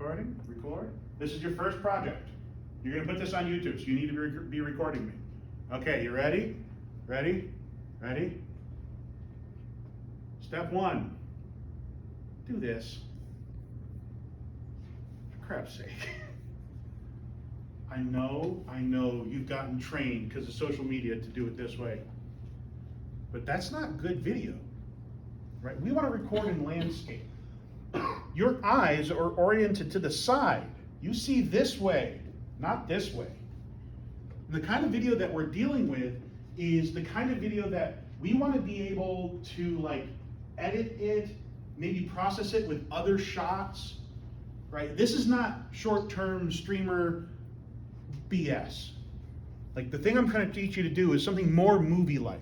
Recording, record. This is your first project. You're gonna put this on YouTube, so you need to be recording me. Okay, you ready? Ready? Ready? Step one, do this. For crap's sake. I know you've gotten trained because of social media to do it this way, but that's not good video, right? We want to record in landscape. Your eyes are oriented to the side. You see this way, not this way. And the kind of video that we're dealing with is the kind of video that we want to be able to like edit it, maybe process it with other shots, right? This is not short-term streamer BS. Like the thing I'm trying to teach you to do is something more movie-like.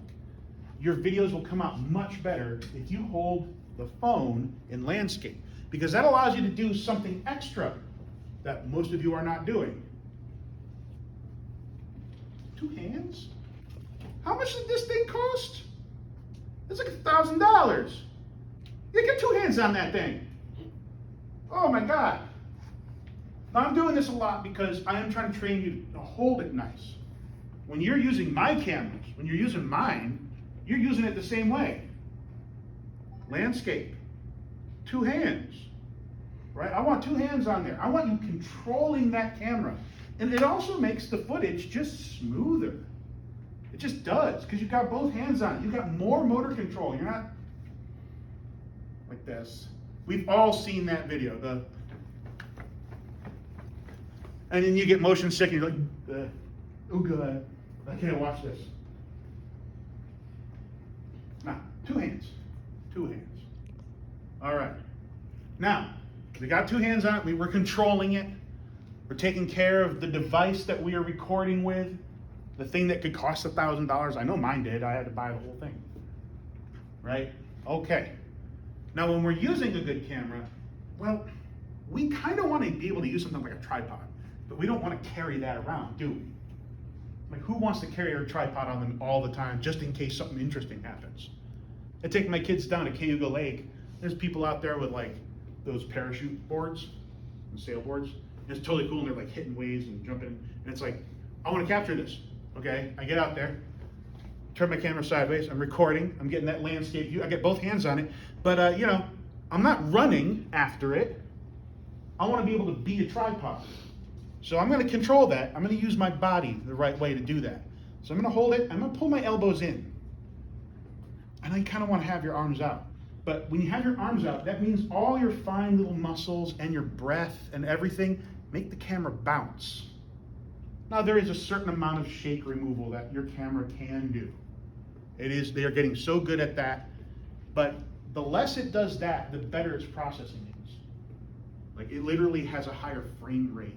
Your videos will come out much better if you hold the phone in landscape, because that allows you to do something extra that most of you are not doing. 2 hands? How much did this thing cost? It's like $1,000. You get 2 hands on that thing. Oh my God. Now I'm doing this a lot because I am trying to train you to hold it nice. When you're using my cameras, when you're using mine, you're using it the same way. Landscape, 2 hands, right? I want 2 hands on there. I want you controlling that camera. And it also makes the footage just smoother. It just does, because you've got both hands on it. You've got more motor control. You're not like this. We've all seen that video. And then you get motion sick and you're like, oh God, I can't watch this. Now, 2 hands, 2 hands. All right. Now, we got 2 hands on it. We're controlling it. We're taking care of the device that we are recording with. The thing that could cost $1,000. I know mine did. I had to buy the whole thing. Right? Okay. Now, when we're using a good camera, well, we kind of want to be able to use something like a tripod, but we don't want to carry that around, do we? Like, who wants to carry a tripod on them all the time just in case something interesting happens? I take my kids down to Cayuga Lake. There's people out there with like those parachute boards and sailboards. And it's totally cool, and they're like hitting waves and jumping. And it's like, I want to capture this. Okay, I get out there, turn my camera sideways, I'm recording, I'm getting that landscape view, I get both hands on it, but you know, I'm not running after it. I want to be able to be a tripod. So I'm going to control that. I'm going to use my body the right way to do that. So I'm going to hold it, I'm going to pull my elbows in. And I kind of want to have your arms out. But when you have your arms out, that means all your fine little muscles and your breath and everything make the camera bounce. Now there is a certain amount of shake removal that your camera can do. They are getting so good at that, but the less it does that, the better its processing is. Like it literally has a higher frame rate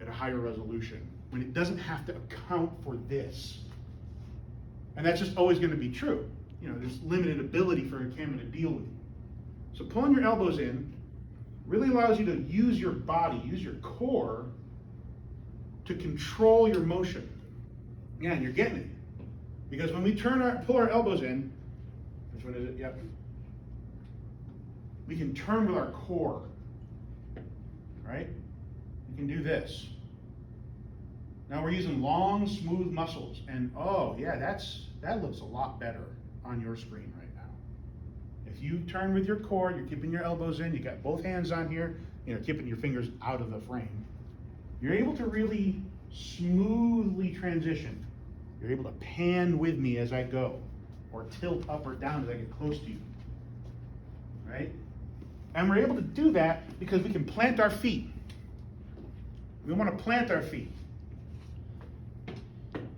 at a higher resolution when it doesn't have to account for this. And that's just always going to be true. You know, there's limited ability for a camera to deal with you. So pulling your elbows in really allows you to use your body, use your core to control your motion. Yeah, and you're getting it. Because when we pull our elbows in, which one is it? Yep. We can turn with our core, right? We can do this. Now we're using long, smooth muscles, and oh yeah, that looks a lot better on your screen right now. If you turn with your core, you're keeping your elbows in, you got both hands on here, you know, keeping your fingers out of the frame. You're able to really smoothly transition. You're able to pan with me as I go, or tilt up or down as I get close to you, right? And we're able to do that because we can plant our feet. We want to plant our feet,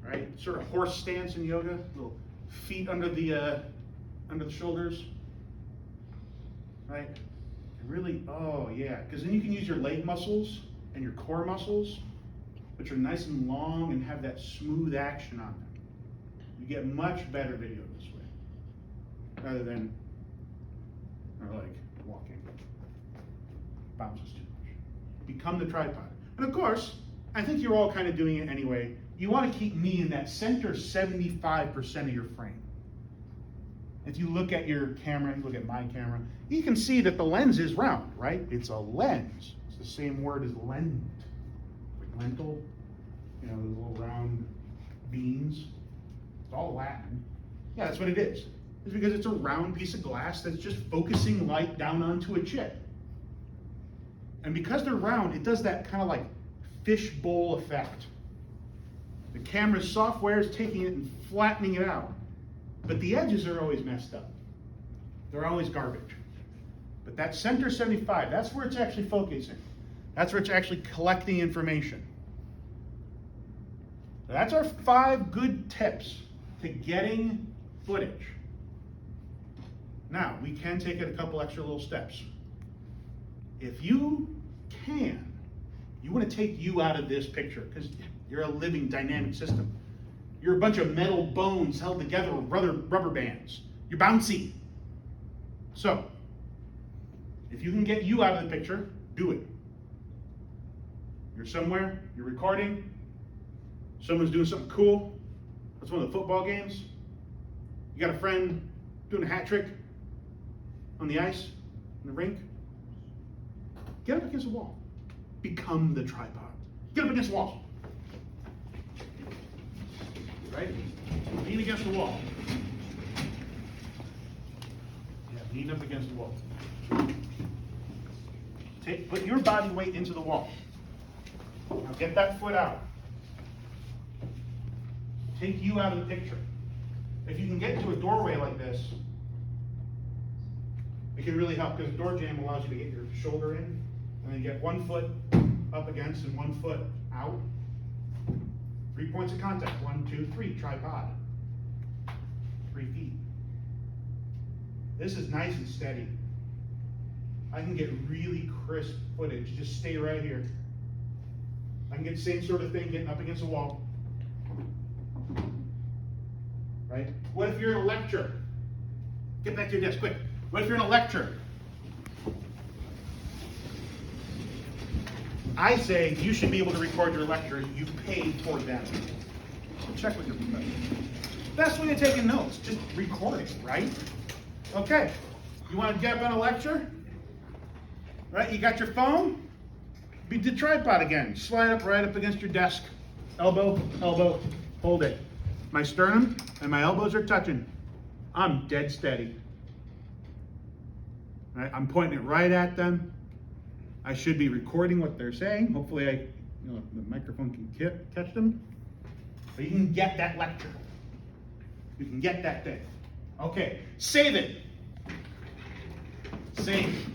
right? Sort of horse stance in yoga, little feet under the shoulders, right? And really, oh yeah, because then you can use your leg muscles and your core muscles, which are nice and long and have that smooth action on them. You get much better video this way, rather than like walking. Bounces too much. Become the tripod. And of course, I think you're all kind of doing it anyway. You want to keep me in that center 75% of your frame. If you look at your camera, you look at my camera, you can see that the lens is round, right? It's a lens. It's the same word as lent, like lentil, you know, those little round beans. It's all Latin. Yeah, that's what it is. It's because it's a round piece of glass that's just focusing light down onto a chip. And because they're round, it does that kind of like fishbowl effect. The camera's software is taking it and flattening it out. But the edges are always messed up. They're always garbage. But that center 75, that's where it's actually focusing. That's where it's actually collecting information. So that's our 5 good tips to getting footage. Now, we can take it a couple extra little steps. If you can, you want to take you out of this picture because you're a living dynamic system. You're a bunch of metal bones held together with rubber bands. You're bouncy. So, if you can get you out of the picture, do it. You're somewhere, you're recording, someone's doing something cool. That's one of the football games. You got a friend doing a hat trick on the ice, in the rink. Get up against the wall. Become the tripod. Get up against the wall. Right? Lean against the wall. Yeah, lean up against the wall. Put your body weight into the wall. Now get that foot out. Take you out of the picture. If you can get into a doorway like this, it can really help because door jamb allows you to get your shoulder in and then get 1 foot up against and 1 foot out. 3 points of contact. 1, 2, 3. Tripod. 3 feet. This is nice and steady. I can get really crisp footage. Just stay right here. I can get the same sort of thing getting up against a wall. Right? What if you're in a lecture? Get back to your desk, quick. What if you're in a lecture? I say you should be able to record your lecture. You paid for them. So check with your professor. Best way of taking notes, just record it, right? Okay. You want to get up on a lecture? Right? You got your phone? Be the tripod again. Slide up right up against your desk. Elbow, elbow, hold it. My sternum and my elbows are touching. I'm dead steady. Right? I'm pointing it right at them. I should be recording what they're saying. Hopefully the microphone can catch them. But you can get that lecture. You can get that thing. Okay, save it. Save.